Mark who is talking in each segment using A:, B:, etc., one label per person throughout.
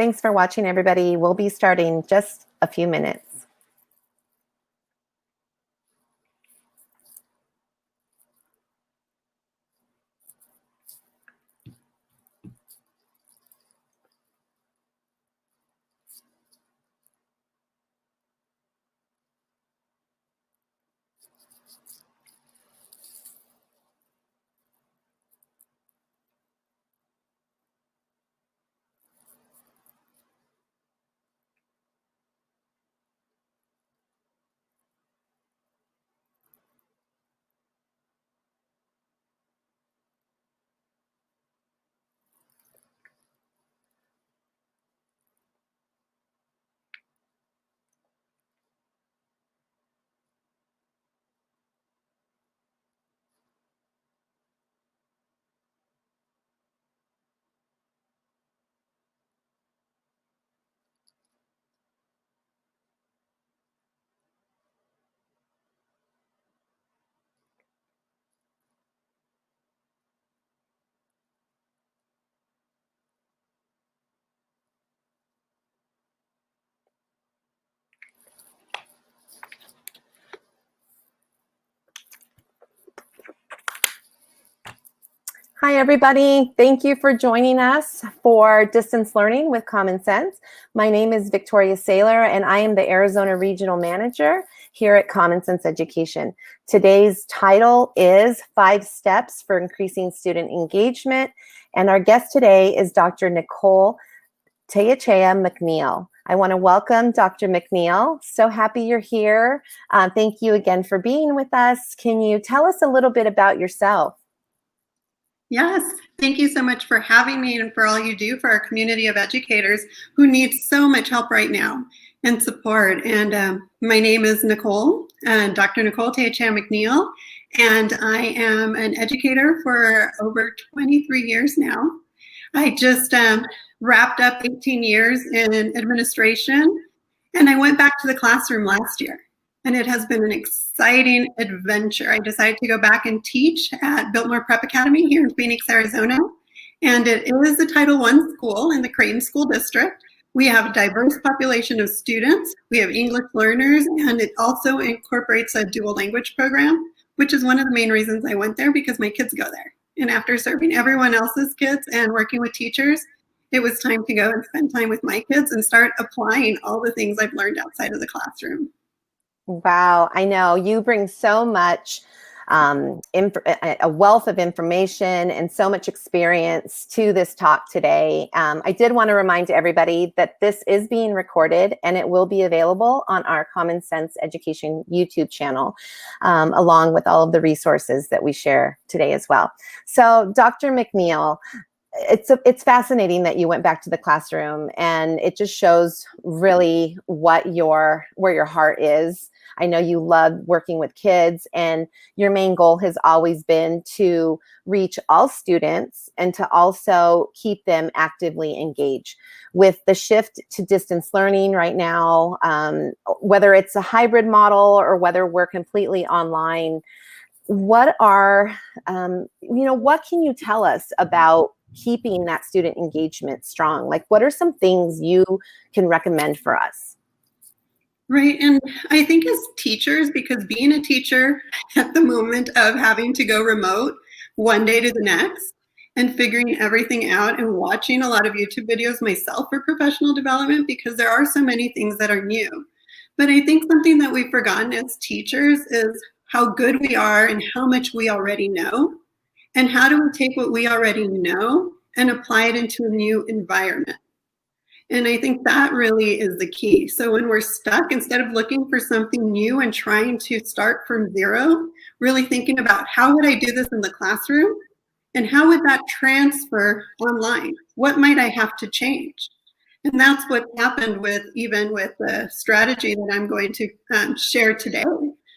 A: Thanks for watching, everybody. We'll be starting just a few minutes. Hi, everybody. Thank you for joining us for Distance Learning with Common Sense. My name is Victoria Saylor, and I am the Arizona Regional Manager here at Common Sense Education. Today's title is 5 Steps for Increasing Student Engagement, and our guest today is Dr. Nicole Teachea McNeil. I want to welcome Dr. McNeil. So happy you're here. Thank you again for being with us. Can you tell us a little bit about yourself?
B: Yes, thank you so much for having me and for all you do for our community of educators who need so much help right now and support. And my name is Nicole, Dr. Nicole Teachea McNeil, and I am an educator for over 23 years now. I just wrapped up 18 years in administration, and I went back to the classroom last year. And it has been an exciting adventure. I decided to go back and teach at Biltmore Prep Academy here in Phoenix, Arizona. And it is a Title I school in the Creighton School District. We have a diverse population of students. We have English learners, and it also incorporates a dual language program, which is one of the main reasons I went there, because my kids go there. And after serving everyone else's kids and working with teachers, it was time to go and spend time with my kids and start applying all the things I've learned outside of the classroom.
A: Wow, I know you bring so much, a wealth of information and so much experience to this talk today. I did want to remind everybody that this is being recorded and it will be available on our Common Sense Education YouTube channel, along with all of the resources that we share today as well. So, Dr. McNeil, it's fascinating that you went back to the classroom, and it just shows really where your heart is. I know you love working with kids, and your main goal has always been to reach all students and to also keep them actively engaged. With the shift to distance learning right now, whether it's a hybrid model or whether we're completely online, what can you tell us about keeping that student engagement strong? Like, what are some things you can recommend for us?
B: Right, and I think as teachers, because being a teacher at the moment of having to go remote one day to the next and figuring everything out and watching a lot of YouTube videos myself for professional development, because there are so many things that are new. But I think something that we've forgotten as teachers is how good we are and how much we already know. And how do we take what we already know and apply it into a new environment? And I think that really is the key. So when we're stuck, instead of looking for something new and trying to start from zero, really thinking about how would I do this in the classroom? And how would that transfer online? What might I have to change? And that's what happened even with the strategy that I'm going to share today,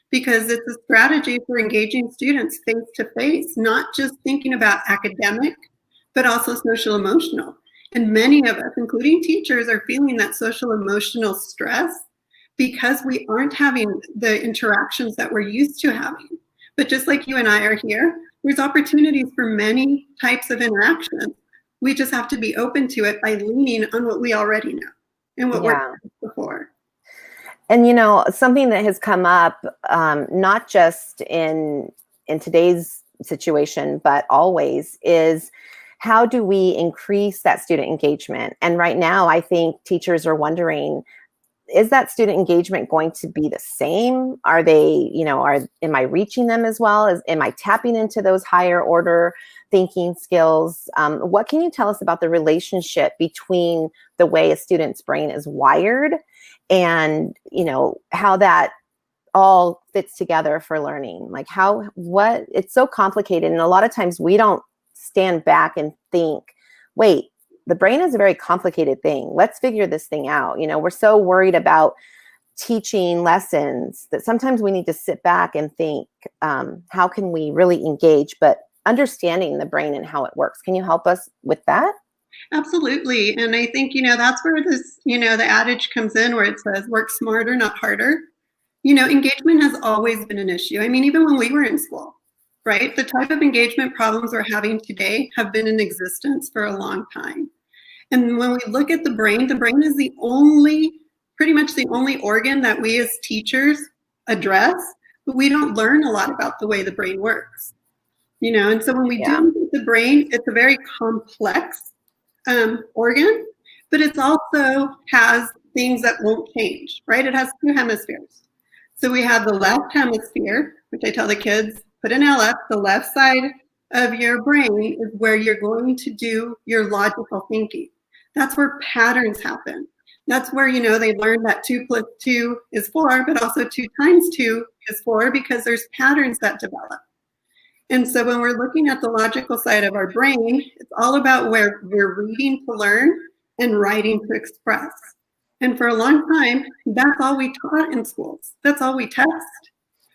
B: because it's a strategy for engaging students face to face, not just thinking about academic, but also social emotional. And many of us, including teachers, are feeling that social emotional stress because we aren't having the interactions that we're used to having. But just like you and I are here, there's opportunities for many types of interactions. We just have to be open to it by leaning on what we already know and what
A: Yeah.
B: worked before.
A: And, you know, something that has come up, not just in today's situation, but always, is how do we increase that student engagement? And right now, I think teachers are wondering, is that student engagement going to be the same? Are they, you know, am I reaching them as well? Am I tapping into those higher order thinking skills? What can you tell us about the relationship between the way a student's brain is wired and, you know, how that all fits together for learning? Like it's so complicated. And a lot of times we don't stand back and think, wait, the brain is a very complicated thing. Let's figure this thing out. You know, we're so worried about teaching lessons that sometimes we need to sit back and think, how can we really engage, but understanding the brain and how it works. Can you help us with that?
B: Absolutely. And I think, that's where this, the adage comes in where it says work smarter, not harder. Engagement has always been an issue. I mean, even when we were in school, right? The type of engagement problems we're having today have been in existence for a long time. And when we look at the brain is pretty much the only organ that we as teachers address, but we don't learn a lot about the way the brain works. And so when we do look at the brain, it's a very complex organ, but it also has things that won't change, right? It has two hemispheres. So we have the left hemisphere, which I tell the kids, put an LF, the left side of your brain is where you're going to do your logical thinking. That's where patterns happen. That's where, they learn that 2 + 2 is 4, but also 2 × 2 is 4 because there's patterns that develop. And so when we're looking at the logical side of our brain, it's all about where we're reading to learn and writing to express. And for a long time, that's all we taught in schools. That's all we test.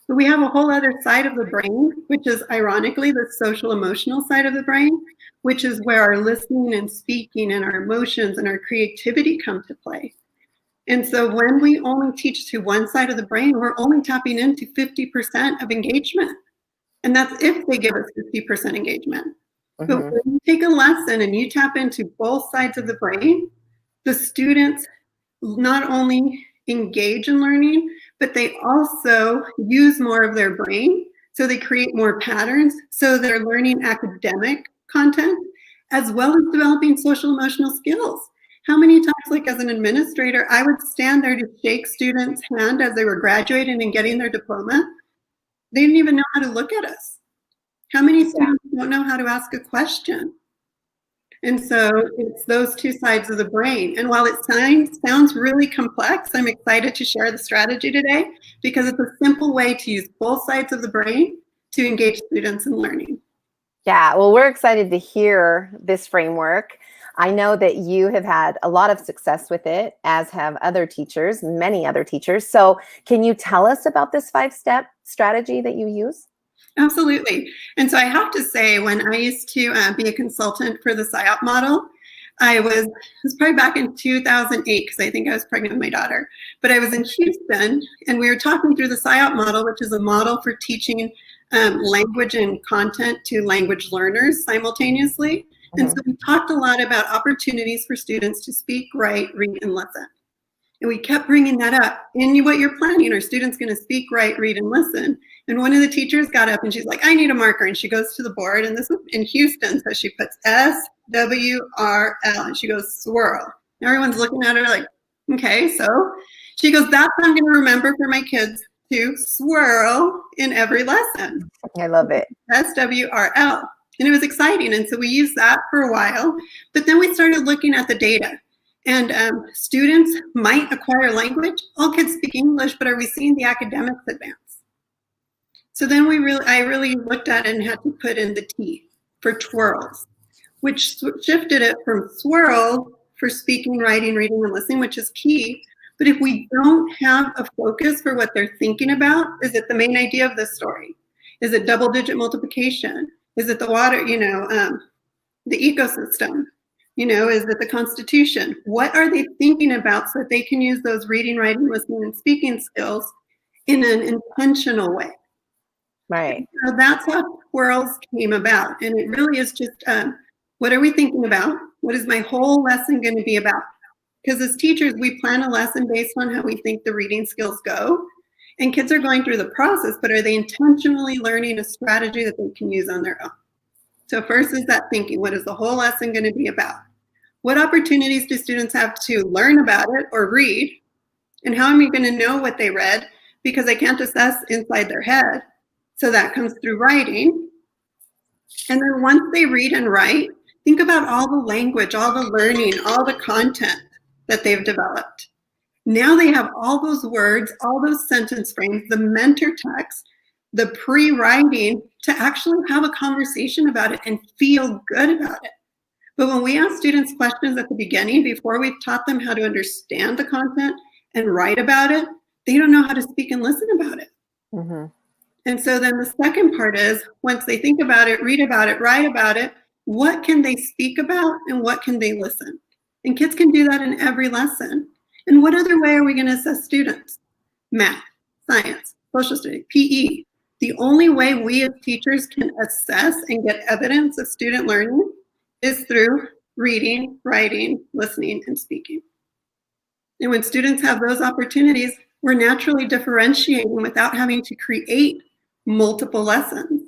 B: But we have a whole other side of the brain, which is ironically the social emotional side of the brain, which is where our listening and speaking and our emotions and our creativity come to play. And so when we only teach to one side of the brain, we're only tapping into 50% of engagement. And that's if they give us 50% engagement. Mm-hmm. But when you take a lesson and you tap into both sides of the brain, the students not only engage in learning, but they also use more of their brain. So they create more patterns. So they're learning academic content as well as developing social emotional skills. How many times, like as an administrator, I would stand there to shake students' hand as they were graduating and getting their diploma. They didn't even know how to look at us. How many students don't know how to ask a question? And so it's those two sides of the brain. And while it sounds really complex, I'm excited to share the strategy today because it's a simple way to use both sides of the brain to engage students in learning.
A: Yeah, well, we're excited to hear this framework. I know that you have had a lot of success with it, as have other teachers, many other teachers. So can you tell us about this 5-step strategy that you use?
B: Absolutely. And so I have to say, when I used to be a consultant for the SIOP model, it was probably back in 2008, because I think I was pregnant with my daughter. But I was in Houston, and we were talking through the SIOP model, which is a model for teaching language and content to language learners simultaneously. Mm-hmm. And so we talked a lot about opportunities for students to speak, write, read, and listen. And we kept bringing that up. In what you're planning, are students going to speak, write, read, and listen? And one of the teachers got up and she's like, I need a marker. And she goes to the board, and this was in Houston. So she puts SWRL and she goes, swirl. And everyone's looking at her like, okay. So she goes, that's what I'm going to remember for my kids to swirl in every lesson.
A: I love it.
B: SWRL. And it was exciting. And so we used that for a while. But then we started looking at the data. And students might acquire language. All kids speak English, but are we seeing the academics advance? So then I really looked at it and had to put in the T for TWRLS, which shifted it from swirl for speaking, writing, reading, and listening, which is key. But if we don't have a focus for what they're thinking about, is it the main idea of the story? Is it double-digit multiplication? Is it the water, the ecosystem? Is it the Constitution? What are they thinking about so that they can use those reading, writing, listening, and speaking skills in an intentional way?
A: Right.
B: So that's how TWRLS came about. And it really is just What are we thinking about? What is my whole lesson going to be about? Because as teachers, we plan a lesson based on how we think the reading skills go. And kids are going through the process, but are they intentionally learning a strategy that they can use on their own? So first is that thinking. What is the whole lesson going to be about? What opportunities do students have to learn about it or read? And how am I going to know what they read? Because I can't assess inside their head. So that comes through writing. And then once they read and write, think about all the language, all the learning, all the content that they've developed. Now they have all those words, all those sentence frames, the mentor text, the pre-writing to actually have a conversation about it and feel good about it. But when we ask students questions at the beginning, before we've taught them how to understand the content and write about it, they don't know how to speak and listen about it.
A: Mm-hmm.
B: And so then the second part is, once they think about it, read about it, write about it, what can they speak about and what can they listen? And kids can do that in every lesson. And what other way are we going to assess students? Math, science, social studies, PE. The only way we as teachers can assess and get evidence of student learning is through reading, writing, listening, and speaking. And when students have those opportunities, we're naturally differentiating without having to create multiple lessons.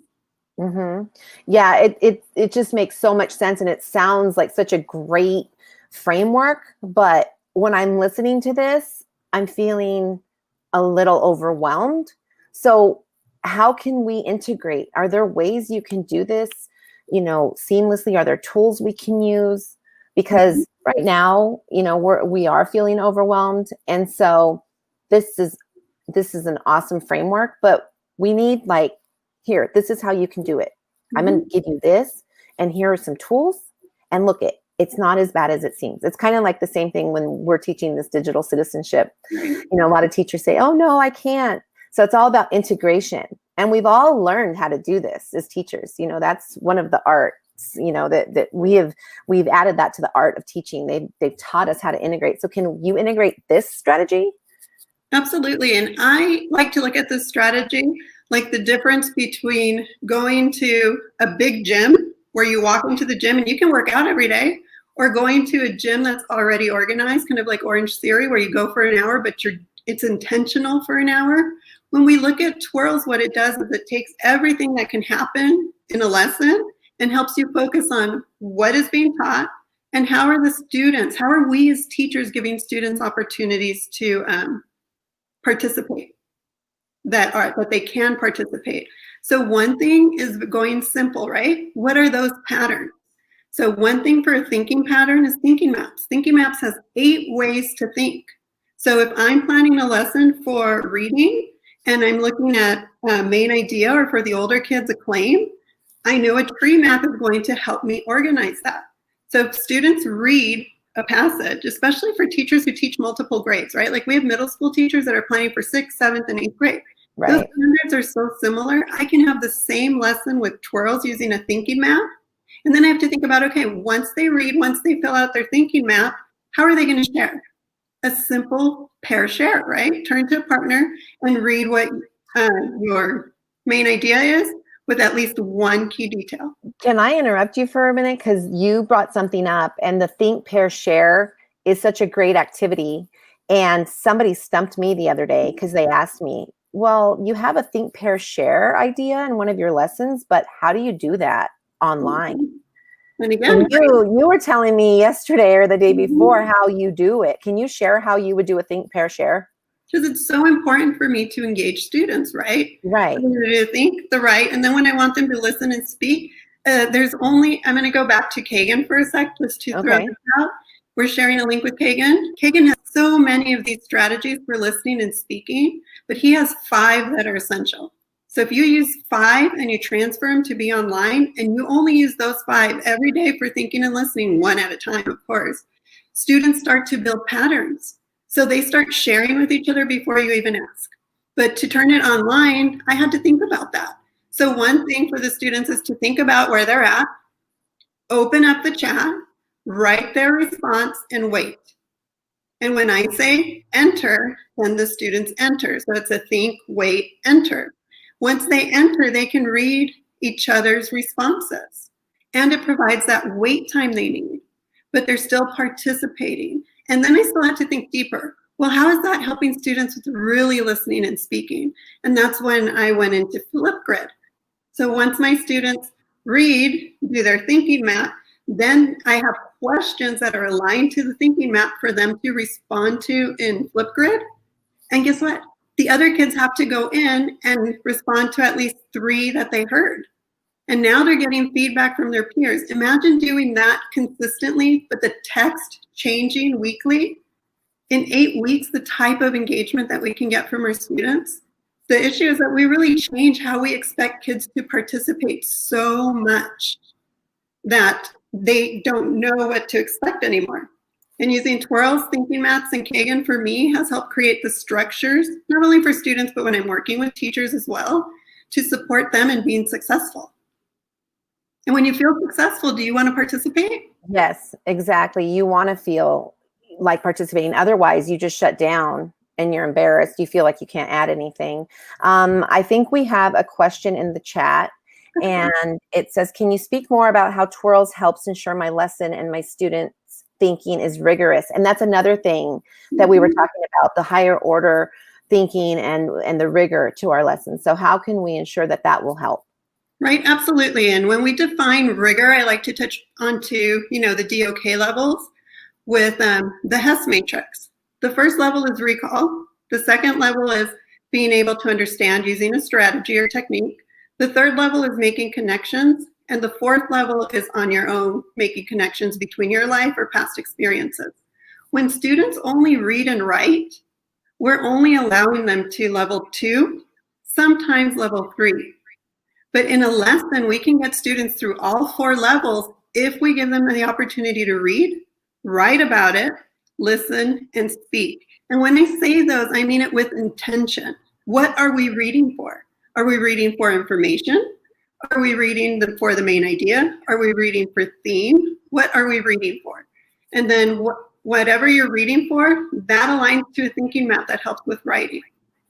A: Mm-hmm. Yeah, it just makes so much sense, and it sounds like such a great framework. But when I'm listening to this, I'm feeling a little overwhelmed. So how can we integrate? Are there ways you can do this, seamlessly? Are there tools we can use? Because right now, we are feeling overwhelmed. And so this is an awesome framework, but we need here, this is how you can do it. I'm going to give you this, and here are some tools, and look, it's not as bad as it seems. It's kind of like the same thing when we're teaching this digital citizenship. A lot of teachers say, oh no, I can't. So it's all about integration. And we've all learned how to do this as teachers. That's one of the arts, that we've added that to the art of teaching. They've taught us how to integrate. So can you integrate this strategy?
B: Absolutely. And I like to look at this strategy like the difference between going to a big gym where you walk into the gym and you can work out every day, or going to a gym that's already organized, kind of like Orange Theory, where you go for an hour, but it's intentional for an hour. When we look at TWRLS, what it does is it takes everything that can happen in a lesson and helps you focus on what is being taught and how are we as teachers giving students opportunities to participate, that they can participate. So one thing is going simple, right? What are those patterns? So one thing for a thinking pattern is thinking maps. Thinking maps has 8 ways to think. So if I'm planning a lesson for reading and I'm looking at a main idea, or for the older kids, a claim, I know a tree map is going to help me organize that. So if students read a passage, especially for teachers who teach multiple grades, right? Like we have middle school teachers that are planning for 6th, 7th, and 8th grade. Right. Those standards are so similar. I can have the same lesson with TWRLS using a thinking map. And then I have to think about, okay, once they read, once they fill out their thinking map, how are they going to share? A simple pair share, right? Turn to a partner and read what your main idea is with at least one key detail.
A: Can I interrupt you for a minute? Because you brought something up, and the think, pair, share is such a great activity. And somebody stumped me the other day because they asked me, well, you have a think, pair, share idea in one of your lessons, but how do you do that online?
B: And again,
A: you were telling me yesterday or the day before how you do it. Can you share how you would do a think, pair, share?
B: Because it's so important for me to engage students, right?
A: Right.
B: To think, the right, and then when I want them to listen and speak, I'm going to go back to Kagan for a sec, just to throw this out. We're sharing a link with Kagan. Kagan has so many of these strategies for listening and speaking, but he has 5 that are essential. So if you use 5 and you transfer them to be online, and you only use those 5 every day for thinking and listening, one at a time, of course, students start to build patterns. So they start sharing with each other before you even ask. But to turn it online, I had to think about that. So one thing for the students is to think about where they're at, open up the chat, write their response, and wait. And when I say enter, then the students enter. So it's a think, wait, enter. Once they enter, they can read each other's responses. and it provides that wait time they need, but they're still participating. And then I still have to think deeper. Well, how is that helping students with really listening and speaking? And that's when I went into Flipgrid. So once my students read, do their thinking map, then I have questions that are aligned to the thinking map for them to respond to in Flipgrid. And guess what? The other kids have to go in and respond to at least 3 that they heard. And now they're getting feedback from their peers. Imagine doing that consistently, but the text changing weekly. In 8 weeks, the type of engagement that we can get from our students. The issue is that we really change how we expect kids to participate so much that they don't know what to expect anymore. And using TWRLS, thinking maps, and Kagan for me has helped create the structures, not only for students, but when I'm working with teachers as well, to support them in being successful. And when you feel successful, do you want to participate?
A: Yes, exactly. You want to feel like participating. Otherwise, you just shut down and you're embarrassed. You feel like you can't add anything. I think we have a question in the chat, and it says, can you speak more about how TWRLS helps ensure my lesson and my students' thinking is rigorous? And that's another thing that we were talking about, the higher order thinking and the rigor to our lessons. So how can we ensure that that will help?
B: Right, absolutely. And when we define rigor, I like to touch onto, the DOK levels with the Hess matrix. The first level is recall. The second level is being able to understand using a strategy or technique. The third level is making connections. And the fourth level is on your own, making connections between your life or past experiences. When students only read and write, we're only allowing them to level 2, sometimes level 3. But in a lesson, we can get students through all 4 levels if we give them the opportunity to read, write about it, listen, and speak. And when I say those, I mean it with intention. What are we reading for? Are we reading for information? Are we reading for the main idea? Are we reading for theme? What are we reading for? And then whatever you're reading for, that aligns to a thinking map that helps with writing.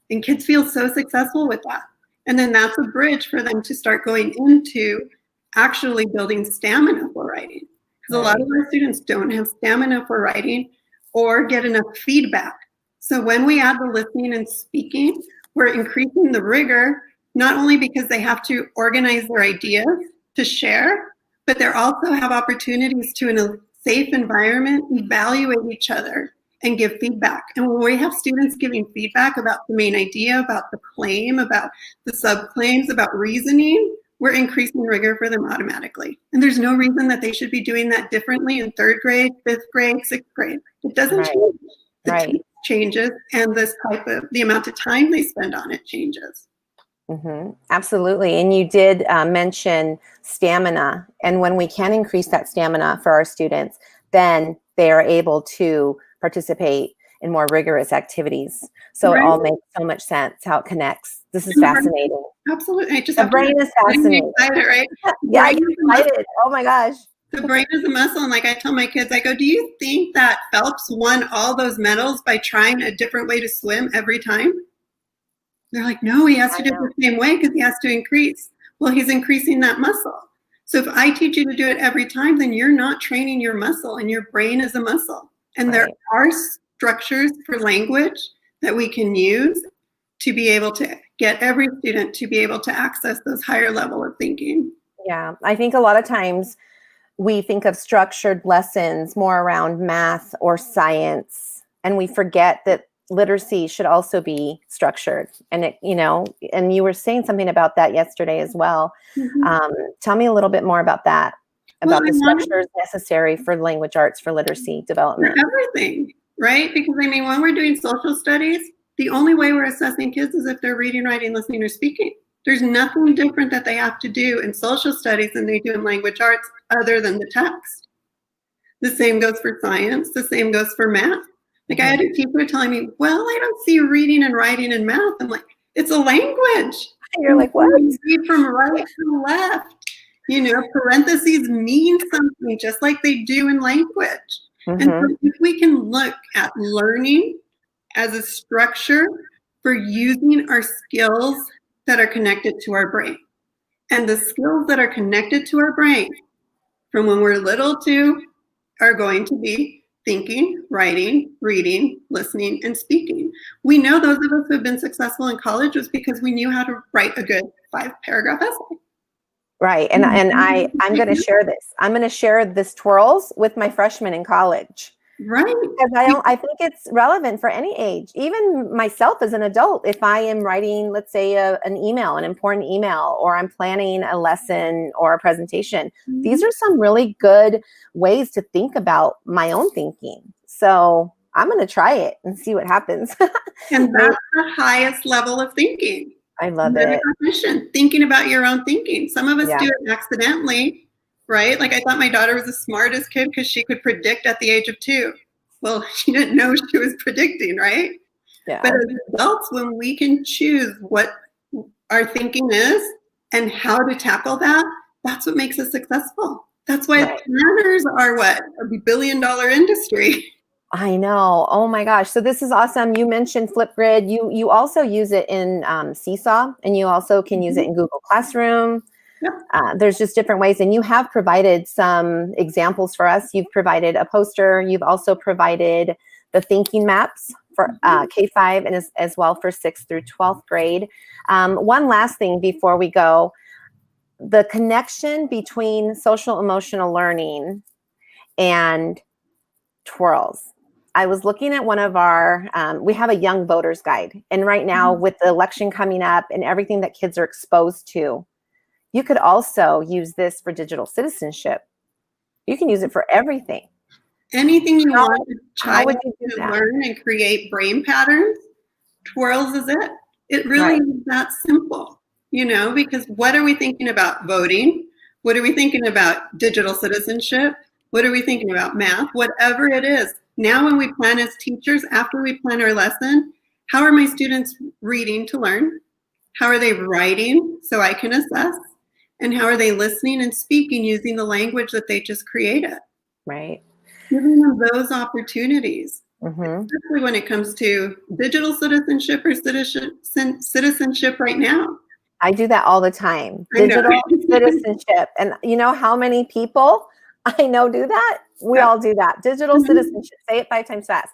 B: And kids feel so successful with that. And then that's a bridge for them to start going into actually building stamina for writing. Because a lot of our students don't have stamina for writing or get enough feedback. So when we add the listening and speaking, we're increasing the rigor, not only because they have to organize their ideas to share, but they also have opportunities to, in a safe environment, evaluate each other and give feedback. And when we have students giving feedback about the main idea, about the claim, about the subclaims, about reasoning, we're increasing rigor for them automatically. And there's no reason that they should be doing that differently in 3rd grade, 5th grade, 6th grade. It doesn't change. The text changes, and the amount of time they spend on it changes.
A: Absolutely. And you did mention stamina. And when we can increase that stamina for our students, then they are able to participate in more rigorous activities. So it all makes so much sense how it connects. This is fascinating.
B: Absolutely.
A: The brain is fascinating.
B: Excited, right?
A: Yeah, I get excited. Oh my gosh.
B: The brain is a muscle. And like I tell my kids, I go, do you think that Phelps won all those medals by trying a different way to swim every time? They're like, no, he has to do it the same way because he has to increase. Well, he's increasing that muscle. So if I teach you to do it every time, then you're not training your muscle, and your brain is a muscle. And there are structures for language that we can use to be able to get every student to be able to access those higher level of thinking.
A: Yeah, I think a lot of times we think of structured lessons more around math or science, and we forget that literacy should also be structured. And and you were saying something about that yesterday as well. Tell me a little bit more about that, about the structures necessary for language arts for literacy development.
B: For everything, right? Because when we're doing social studies, the only way we're assessing kids is if they're reading, writing, listening, or speaking. There's nothing different that they have to do in social studies than they do in language arts other than the text. The same goes for science. The same goes for math. Like I had a teacher telling me, well, I don't see reading and writing in math. I'm like, it's a language.
A: You're like, what?
B: You read from right to left. Parentheses mean something just like they do in language. And so if we can look at learning as a structure for using our skills that are connected to our brain. And the skills that are connected to our brain from when we're little to are going to be thinking, writing, reading, listening, and speaking. We know those of us who have been successful in college was because we knew how to write a good 5-paragraph essay.
A: Right. And I'm going to share this. I'm going to share this TWRLS with my freshmen in college.
B: Right.
A: Because I think it's relevant for any age, even myself as an adult. If I am writing, let's say, an email, an important email, or I'm planning a lesson or a presentation, these are some really good ways to think about my own thinking. So I'm going to try it and see what happens.
B: And that's the highest level of thinking.
A: I love it.
B: Thinking about your own thinking. Some of us do it accidentally, right? Like, I thought my daughter was the smartest kid because she could predict at the age of 2. Well, she didn't know she was predicting, right? Yeah. But as adults, when we can choose what our thinking is and how to tackle that, that's what makes us successful. That's why planners are what? A billion-dollar industry.
A: I know. Oh my gosh. So this is awesome. You mentioned Flipgrid. You also use it in Seesaw, and you also can use it in Google Classroom. Yep. There's just different ways. And you have provided some examples for us. You've provided a poster. You've also provided the thinking maps for K-5 and as well for 6th through 12th grade. One last thing before we go. The connection between social emotional learning and TWRLS. I was looking at one of our, we have a young voters guide. And right now with the election coming up and everything that kids are exposed to, you could also use this for digital citizenship. You can use it for everything.
B: Anything you want a child to learn and create brain patterns, TWRLS is it. It really is that simple, because what are we thinking about voting? What are we thinking about digital citizenship? What are we thinking about math? Whatever it is. Now when we plan as teachers, after we plan our lesson, how are my students reading to learn? How are they writing so I can assess? And how are they listening and speaking using the language that they just created?
A: Right.
B: Giving them those opportunities, especially when it comes to digital citizenship or citizenship right now.
A: I do that all the time. Digital citizenship. And you know how many people I know do that? We all do that. Digital citizenship. Say it 5 times fast.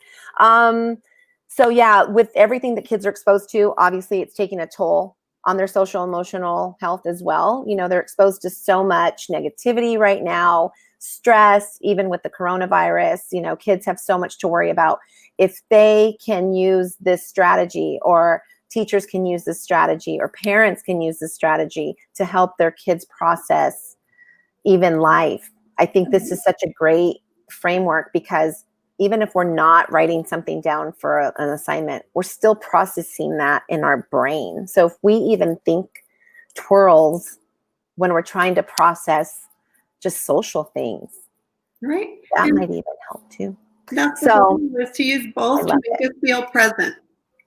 A: So yeah, with everything that kids are exposed to, obviously it's taking a toll on their social emotional health as well. They're exposed to so much negativity right now, stress, even with the coronavirus. Kids have so much to worry about. If they can use this strategy, or teachers can use this strategy, or parents can use this strategy to help their kids process even life, I think this is such a great framework, because even if we're not writing something down for an assignment, we're still processing that in our brain. So if we even think TWRLS when we're trying to process just social things, that might even help too.
B: That's so is to use both to make us feel present.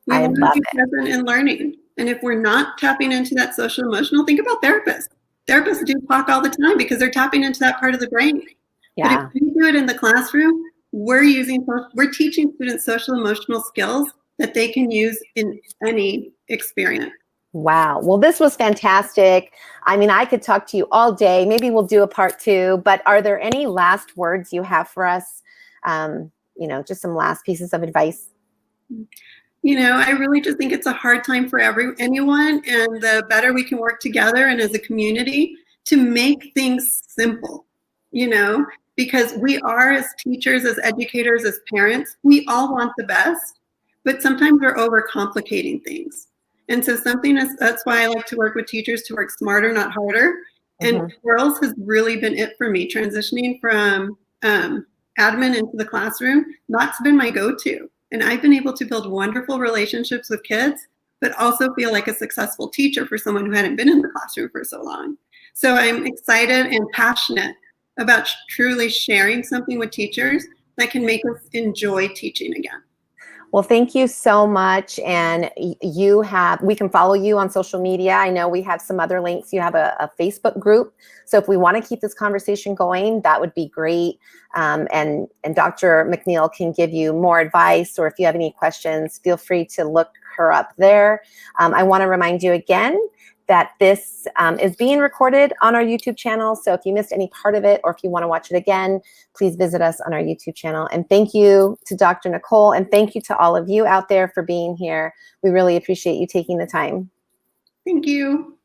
B: We want to be present in learning. And if we're not tapping into that social emotional, think about therapists. Therapists do talk all the time because they're tapping into that part of the brain. Yeah. But if we do it in the classroom, we're teaching students social emotional skills that they can use in any experience.
A: Wow. Well, this was fantastic. I mean, I could talk to you all day. Maybe we'll do a part 2, but are there any last words you have for us? Just some last pieces of advice.
B: I really just think it's a hard time for anyone, and the better we can work together and as a community to make things simple, because we are, as teachers, as educators, as parents, we all want the best, but sometimes we're overcomplicating things. And so that's why I like to work with teachers to work smarter, not harder. And TWRLS has really been it for me, transitioning from admin into the classroom. That's been my go-to. And I've been able to build wonderful relationships with kids, but also feel like a successful teacher for someone who hadn't been in the classroom for so long. So I'm excited and passionate about truly sharing something with teachers that can make us enjoy teaching again.
A: Well, thank you so much. And we can follow you on social media. I know we have some other links. You have a Facebook group. So if we want to keep this conversation going, that would be great. And Dr. McNeil can give you more advice, or if you have any questions, feel free to look her up there. I want to remind you again that this is being recorded on our YouTube channel. So if you missed any part of it, or if you want to watch it again, please visit us on our YouTube channel. And thank you to Dr. Nicole, and thank you to all of you out there for being here. We really appreciate you taking the time.
B: Thank you.